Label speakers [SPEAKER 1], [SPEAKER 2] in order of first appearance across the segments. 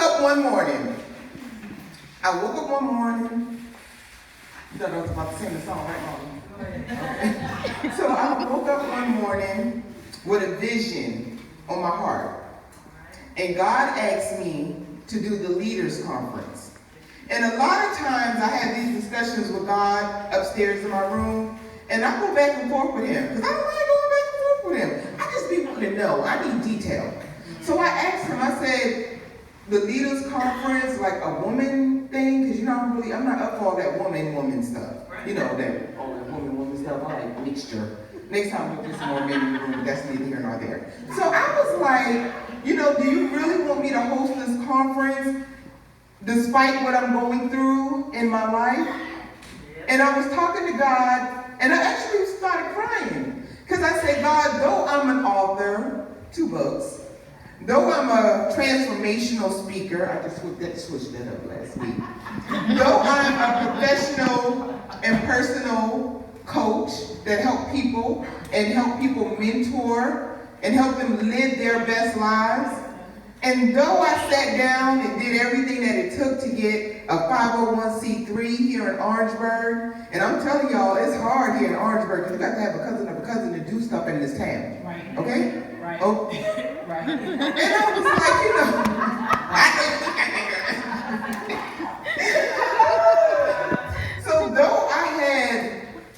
[SPEAKER 1] up one morning. You thought I was about to sing the song, right, Mom? Okay. So I woke up one morning with a vision on my heart. And God asked me to do the Leaders Conference. And a lot of times I have these discussions with God upstairs in my room, and I go back and forth with him, because I don't like going back and forth with him. I just be wanting to know. I need detail. So I asked him, I said, the Leaders Conference, like a woman thing, because I'm not up for all that woman stuff. You know, that woman stuff, I like mixture. Next time we'll get some more men in the room, but that's neither here nor there. So I was like, do you really want me to host this conference despite what I'm going through in my life? And I was talking to God, and I actually started crying. Because I said, God, though I'm an author, 2 books, though I'm a transformational speaker, I just switched that up last week. Though I'm a professional and personal coach that help people mentor and help them live their best lives. And though I sat down and did everything that it took to get a 501c3 here in Orangeburg, and I'm telling y'all, it's hard here in Orangeburg because you got to have a cousin to do stuff in this town. Right. Okay? Right. Oh. Right. And I was like, so though I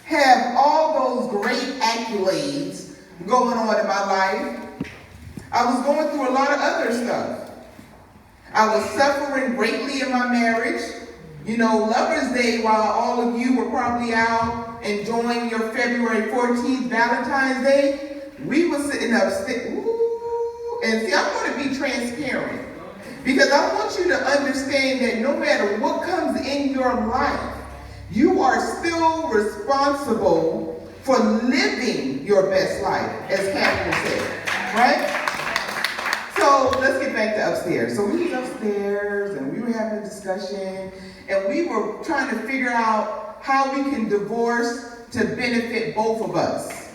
[SPEAKER 1] have all those great accolades going on in my life, I was going through a lot of other stuff. I was suffering greatly in my marriage. Lover's Day, while all of you were probably out enjoying your February 14th Valentine's Day, we were sitting upstairs. And see, I'm going to be transparent because I want you to understand that no matter what comes in your life, you are still responsible for living your best life, as Catherine said, right? So let's get back to upstairs. So we was upstairs and we were having a discussion and we were trying to figure out how we can divorce to benefit both of us.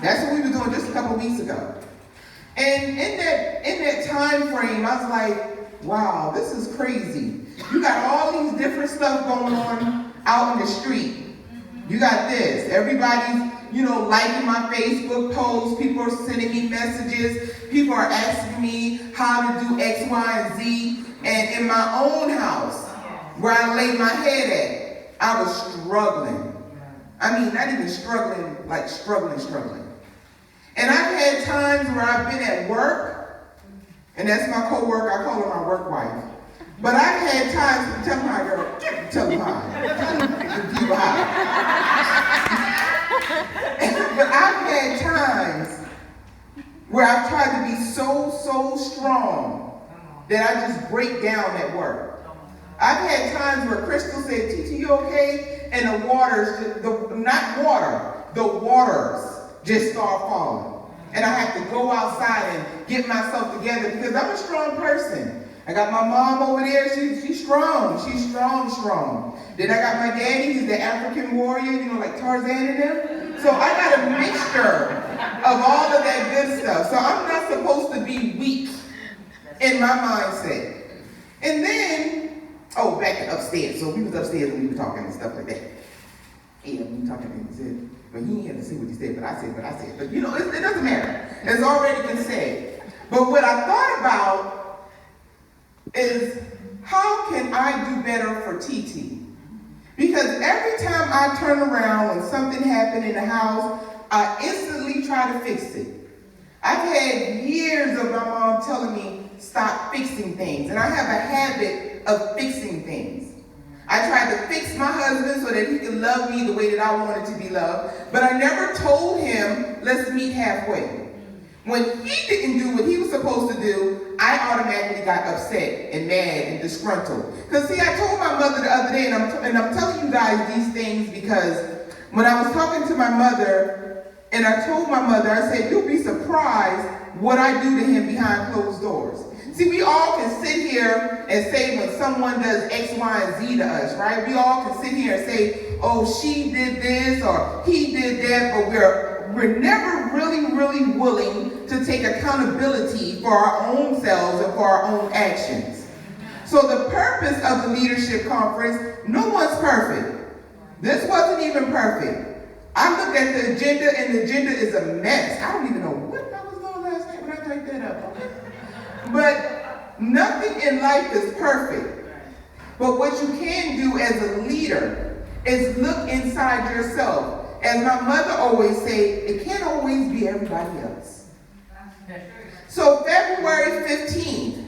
[SPEAKER 1] That's what we were doing just a couple of weeks ago. And in that time frame, I was like, wow, this is crazy. You got all these different stuff going on out in the street. You got this. Everybody's, liking my Facebook posts. People are sending me messages. People are asking me how to do X, Y, and Z. And in my own house, where I laid my head at, I was struggling. I mean, not even struggling, like struggling. And I've had times where I've been at work, and that's my co-worker, I call her my work wife. But I've had times, tell them hi, girl, tell them hi. But I've had times where I've tried to be so strong that I just break down at work. I've had times where Crystal said, Titi, you okay? And the waters just start falling. And I have to go outside and get myself together because I'm a strong person. I got my mom over there, she's strong. She's strong. Then I got my daddy, he's the African warrior, like Tarzan and them. So I got a mixture of all of that good stuff. So I'm not supposed to be weak in my mindset. And then, back upstairs. So we was upstairs and we were talking and stuff like that. Yeah, we were talking and he said, but he didn't have to say what he said, but I said. But it doesn't matter. It's already been said. But what I thought about is how can I do better for TT? Because every time I turn around when something happened in the house, I instantly try to fix it. I've had years of my mom telling me, stop fixing things. And I have a habit of fixing things. I tried to fix my husband so that he could love me the way that I wanted to be loved. But I never told him, let's meet halfway. When he didn't do what he was supposed to do, I automatically got upset and mad and disgruntled. Because see, I told my mother the other day, and I'm telling you guys these things because when I was talking to my mother, and I told my mother, I said, you'll be surprised what I do to him behind closed doors. See, we all can sit here and say when someone does X, Y, and Z to us, right? We all can sit here and say, oh, she did this or he did that, but we're never really willing to take accountability for our own selves and for our own actions. So the purpose of the leadership conference, no one's perfect. This wasn't even perfect. I looked at the agenda, and the agenda is a mess. I don't even know what I was doing last night when I typed that up. Okay? But nothing in life is perfect. But what you can do as a leader is look inside yourself. As my mother always said, it can't always be everybody else. So February 15th,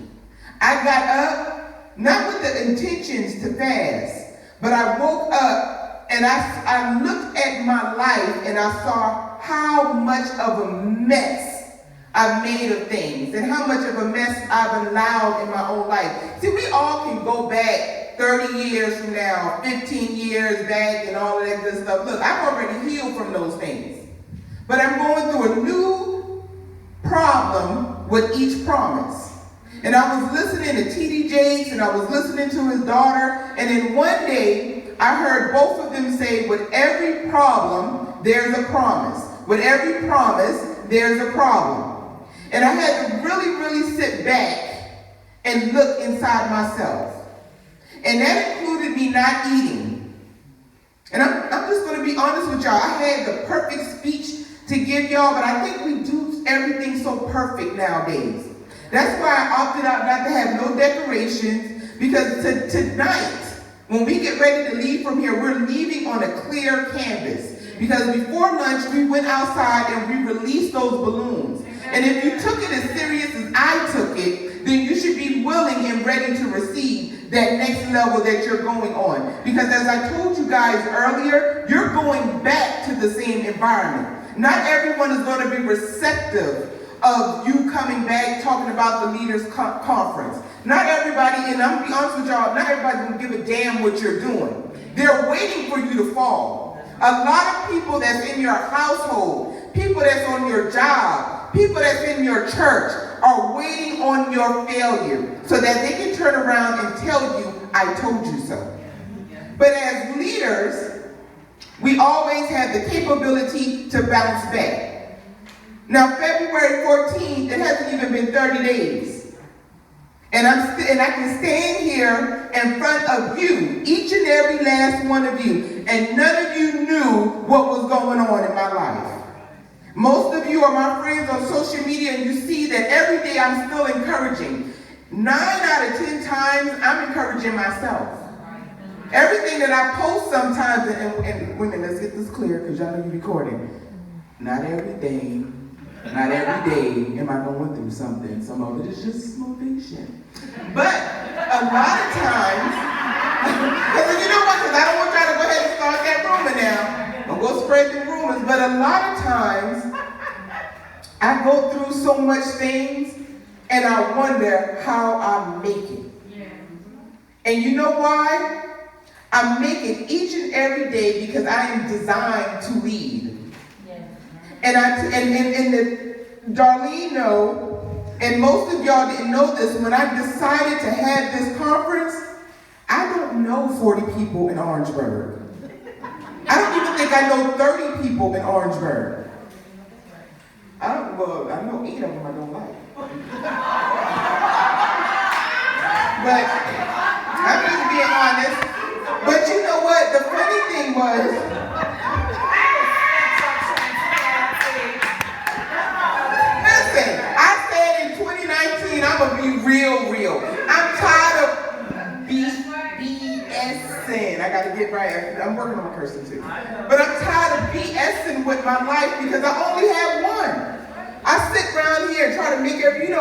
[SPEAKER 1] I got up, not with the intentions to fast, but I woke up and I looked at my life and I saw how much of a mess I've made of things and how much of a mess I've allowed in my own life. See, we all can go back 30 years from now, 15 years back, and all of that good stuff. Look, I've already healed from those things. But I'm going through a new problem with each promise. And I was listening to T.D. Jakes, and I was listening to his daughter, and then one day, I heard both of them say, with every problem, there's a promise. With every promise, there's a problem. And I had to really, really sit back and look inside myself. And that included me not eating. And I'm just going to be honest with y'all. I had the perfect speech to give y'all, but I think we do everything so perfect nowadays. That's why I opted out not to have no decorations, because tonight, when we get ready to leave from here, we're leaving on a clear canvas. Because before lunch, we went outside and we released those balloons. And if you took it as serious as I took it, then you should be willing and ready to receive that next level that you're going on. Because as I told you guys earlier, you're going back to the same environment. Not everyone is going to be receptive of you coming back talking about the leaders conference. Not everybody, and I'm going to be honest with y'all, not everybody's going to give a damn what you're doing. They're waiting for you to fall. A lot of people that's in your household, people that's on your job, people that's in your church are waiting on your failure so that they can turn around and tell you, I told you so. But as leaders, we always have the capability to bounce back. Now, February 14th, it hasn't even been 30 days. And I can stand here in front of you, each and every last one of you, and none of you knew what was going on in my life. Most of you are my friends on social media, and you see that every day I'm still encouraging. 9 out of 10 times, I'm encouraging myself. Everything that I post sometimes, and women, let's get this clear, because y'all know you're recording. Not every day, not every day am I going through something. Some of it is just motivation. But a lot of times, because you know what, because I don't want y'all to go ahead and start that rumor now. Don't go spread the rumors. But a lot of times, I go through so much things, and I wonder how I make it. And you know why? I make it each and every day because I am designed to lead. And Darlene know, and most of y'all didn't know this, when I decided to have this conference, I don't know 40 people in Orangeburg. I don't even think I know 30 people in Orangeburg. I know 8 of them I don't like. But I'm just being honest. But you know what? The funny thing was, I'm gonna be real. I'm tired of BSing. I gotta get right. I'm working on cursing too. But I'm tired of BSing with my life because I only have one. I sit around here and try to make every,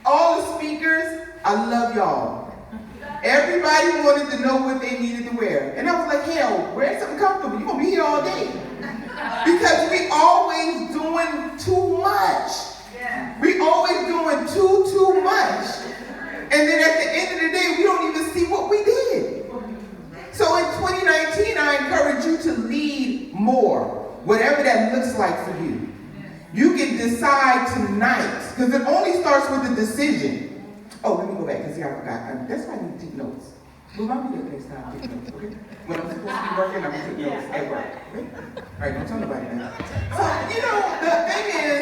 [SPEAKER 1] all the speakers, I love y'all. Everybody wanted to know what they needed to wear. And I was like, hell, wear something comfortable. You're gonna be here all day. Because we always doing too much. We always doing too much. And then at the end of the day, we don't even see what we did. So in 2019, I encourage you to lead more, whatever that looks like for you. You can decide tonight, because it only starts with a decision. Oh, let me go back, because I forgot. That's why I need to take notes. Remind me that next time I take notes, okay? When I'm supposed to be working, I'm going to take notes at work. Okay? All right, don't tell nobody now. So, the thing is,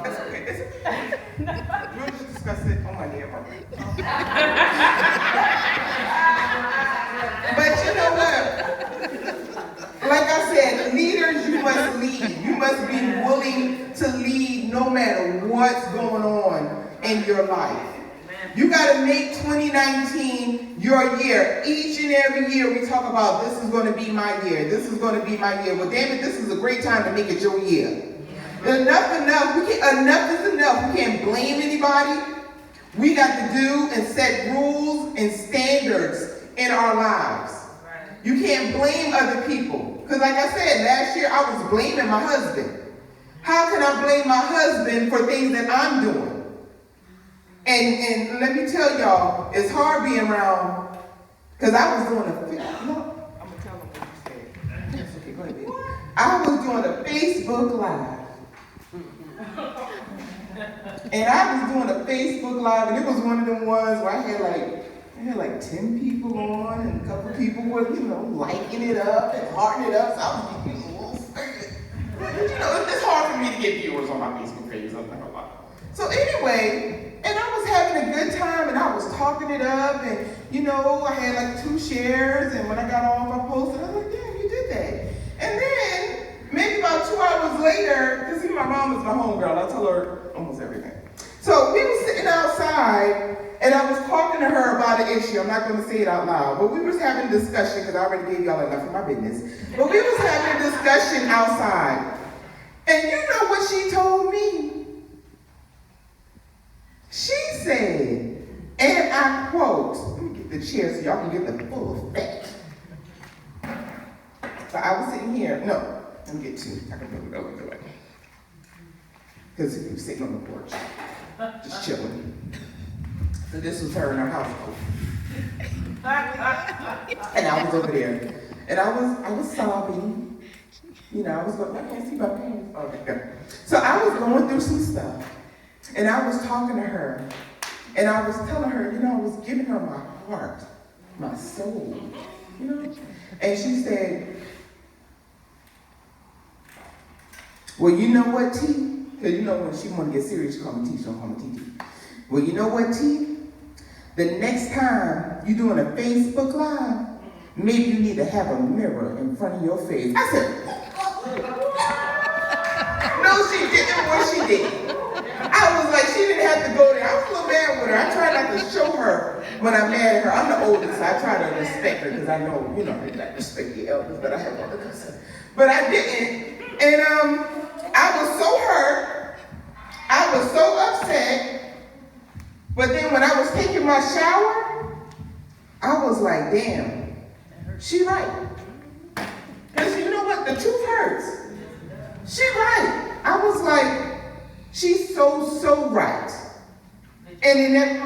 [SPEAKER 1] That's okay. It's okay. We'll just discuss it on my day of birthday. But you know what? Like I said, leaders, you must lead. You must be willing to lead no matter what's going on in your life. You got to make 2019 your year. Each and every year we talk about this is going to be my year. This is going to be my year. Well, damn it, this is a great time to make it your year. Enough is enough. We can't blame anybody. We got to do and set rules and standards in our lives. You can't blame other people. Because like I said, last year I was blaming my husband. How can I blame my husband for things that I'm doing? And let me tell y'all, it's hard being around, because I was doing I'm going to tell them what you said. That's okay, go ahead, baby. I was doing a Facebook Live. And I was doing a Facebook Live, and it was one of them ones where I had like 10 people on, and a couple people were, liking it up and hearting it up, so I was getting a little frustrated. But it's hard for me to get viewers on my Facebook page, I'm not gonna lie. So anyway, and I was having a good time, and I was talking it up, and I had like 2 shares, and when I got off, I posted, I was like, damn, you did that. And then, maybe about 2 hours later, because my mom is my homegirl, I tell her almost everything. So we were sitting outside, and I was talking to her about an issue. I'm not going to say it out loud, but we was having a discussion, because I already gave y'all enough of my business. But we was having a discussion outside. And you know what she told me? She said, and I quote, let me get the chair so y'all can get the full effect. So I was sitting here, let me get 2. I can move it over the way. Because he was sitting on the porch, just chilling. So this was her in her household. And I was over there. And I was sobbing. I was going, I can't see my pants. Oh, okay. So I was going through some stuff. And I was talking to her. And I was telling her, I was giving her my heart, my soul. And she said, well, you know what, T? Because when she want to get serious, she call me T, she don't call me TT. Well, you know what, T? The next time you're doing a Facebook Live, maybe you need to have a mirror in front of your face. I said, no, she didn't. What she did? I was like, she didn't have to go there. I was a little mad with her. I try not to show her when I'm mad at her. I'm the oldest, so I try to respect her because I know, I respect the elders, but I have other concerns. But I didn't. And I was so hurt. I was so upset. But then when I was taking my shower, I was like, damn, she right. Because you know what? The truth hurts. She right. I was like, she's so right. And in that,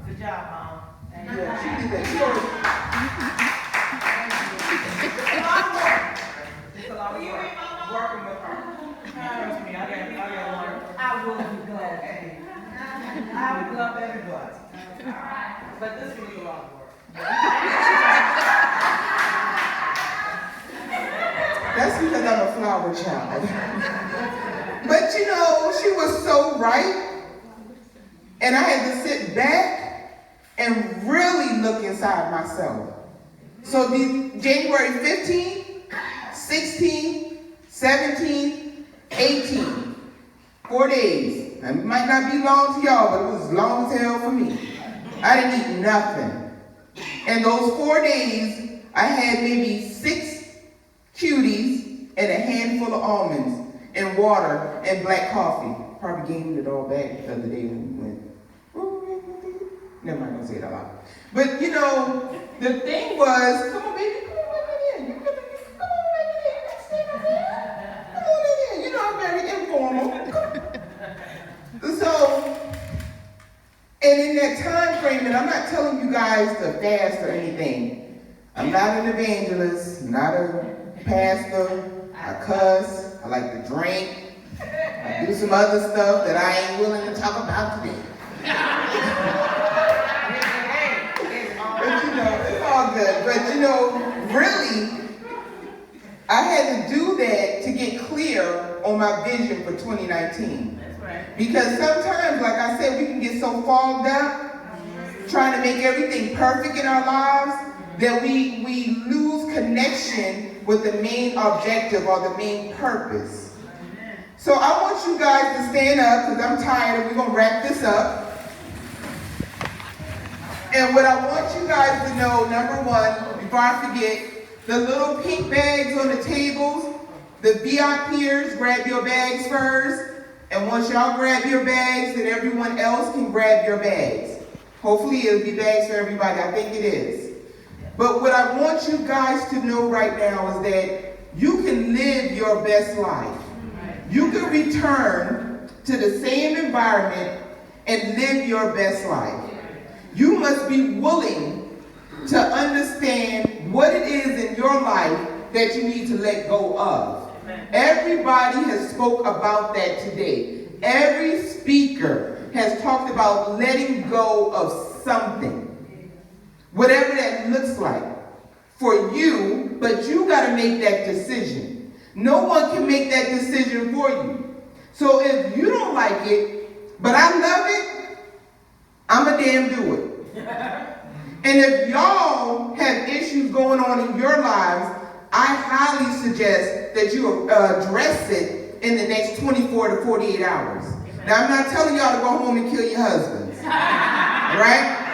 [SPEAKER 2] Good job, Mom.
[SPEAKER 1] Yeah, she did that.
[SPEAKER 2] It's a lot of work. Working with her. Trust me, I got one. I will be glad. I would love everybody. But this was a lot of work.
[SPEAKER 1] That's because I'm a flower child. But she was so right. And I had to sit back and really look inside myself. So January 15th, 16th, 17th, 18th, 4 days. Now, it might not be long to y'all, but it was long as hell for me. I didn't eat nothing. And those 4 days, I had maybe 6 cuties and a handful of almonds and water and black coffee. Probably gained it all back the other day when we went. Never mind, don't say it out loud. But the thing was, come on, baby, come on back in. Come on back in. Stay right there. Come on back in. I'm very informal. So, and in that time frame, and I'm not telling you guys to fast or anything. I'm not an evangelist, not a pastor. I cuss. I like to drink. I do some other stuff that I ain't willing to talk about today. But it's all good. But really, I had to do that to get clear on my vision for 2019.
[SPEAKER 2] That's
[SPEAKER 1] Because sometimes, like I said, we can get so fogged up trying to make everything perfect in our lives that we lose connection with the main objective or the main purpose. So I want you guys to stand up because I'm tired and we're going to wrap this up. And what I want you guys to know, number one, before I forget, the little pink bags on the tables, the VIPers, grab your bags first. And once y'all grab your bags, then everyone else can grab your bags. Hopefully it'll be bags for everybody. I think it is. But what I want you guys to know right now is that you can live your best life. You can return to the same environment and live your best life. You must be willing to understand what it is in your life that you need to let go of. Everybody has spoke about that today. Every speaker has talked about letting go of something. Whatever that looks like for you, but you got to make that decision. No one can make that decision for you. So if you don't like it, but I love it, I'm a damn do it. And if y'all have issues going on in your lives, I highly suggest that you address it in the next 24 to 48 hours. Now, I'm not telling y'all to go home and kill your husbands. Right?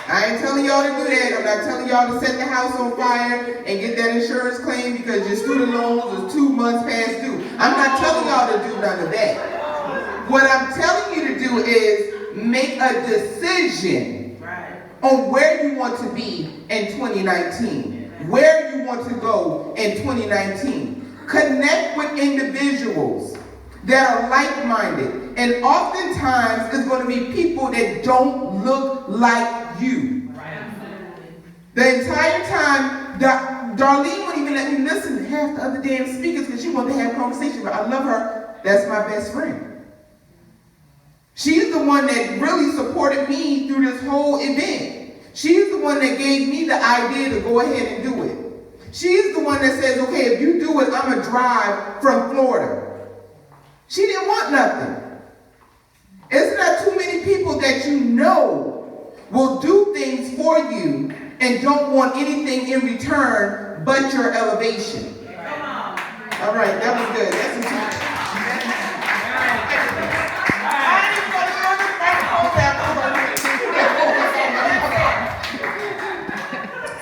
[SPEAKER 1] I ain't telling y'all to do that. I'm not telling y'all to set the house on fire and get that insurance claim because your student loans are 2 months past due. I'm not telling y'all to do none of that. What I'm telling you to do is make a decision on where you want to be in 2019, where you want to go in 2019. Connect with individuals that are like-minded, and oftentimes it's going to be people that don't look like you. The entire time, Darlene wouldn't even let me listen to half the other damn speakers because she wanted to have a conversation, but I love her. That's my best friend. She's the one that really supported me through this whole event. She's the one that gave me the idea to go ahead and do it. She's the one that says, okay, if you do it, I'm going to drive from Florida. She didn't want nothing. It's not too many people that you know will do things for you and don't want anything in return but your elevation. All right, that was good. That's what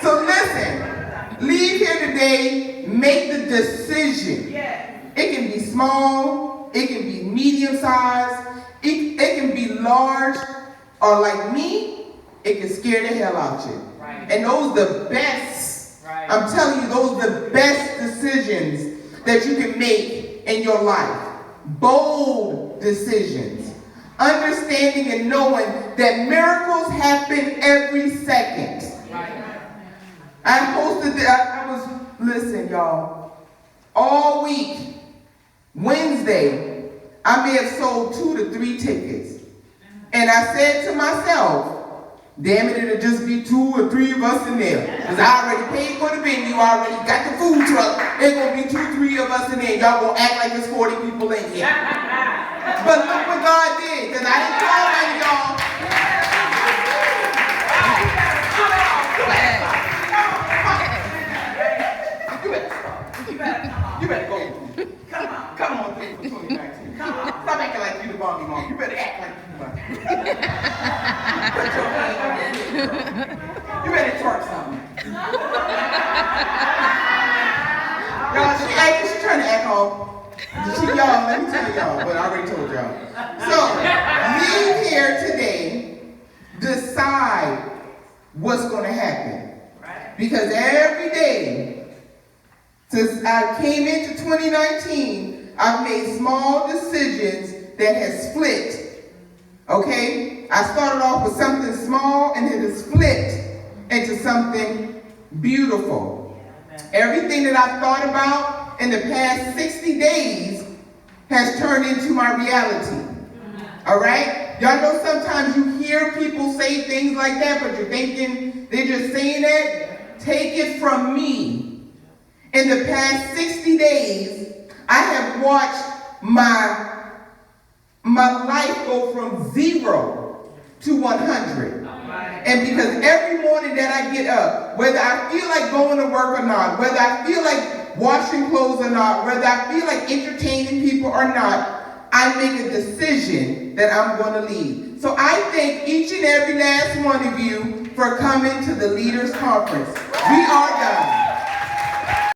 [SPEAKER 1] So listen, leave here today, make the decision. It can be small, it can be medium size, it can be large, or like me, it can scare the hell out you. And those are the best, I'm telling you, those are the best decisions that you can make in your life. Bold decisions. Understanding and knowing that miracles happen every second. Listen, y'all, all week, Wednesday, I may have sold 2 to 3 tickets. And I said to myself, damn it, it'll just be 2 or 3 of us in there. Because I already paid for the venue, I already got the food truck. It's going to be 2, 3 of us in there. Y'all going to act like there's 40 people in here. But look what God did, because I didn't call any of y'all. You better go. Come on through for 2019. Stop acting like you the Barbie mom. You better act like you the Barbie. Put your hand on your head. You better twerk something. Y'all, she's trying to act all. Y'all, let me tell y'all, but I already told y'all. So, leave here today, decide what's going to happen. Because every day, since I came into 2019, I've made small decisions that has split. Okay? I started off with something small and it has split into something beautiful. Everything that I've thought about in the past 60 days has turned into my reality. All right? Y'all know sometimes you hear people say things like that, but you're thinking they're just saying that. Take it from me. In the past 60 days, I have watched my my life go from 0 to 100. And because every morning that I get up, whether I feel like going to work or not, whether I feel like washing clothes or not, whether I feel like entertaining people or not, I make a decision that I'm going to lead. So I thank each and every last one of you for coming to the Leaders Conference. We are done.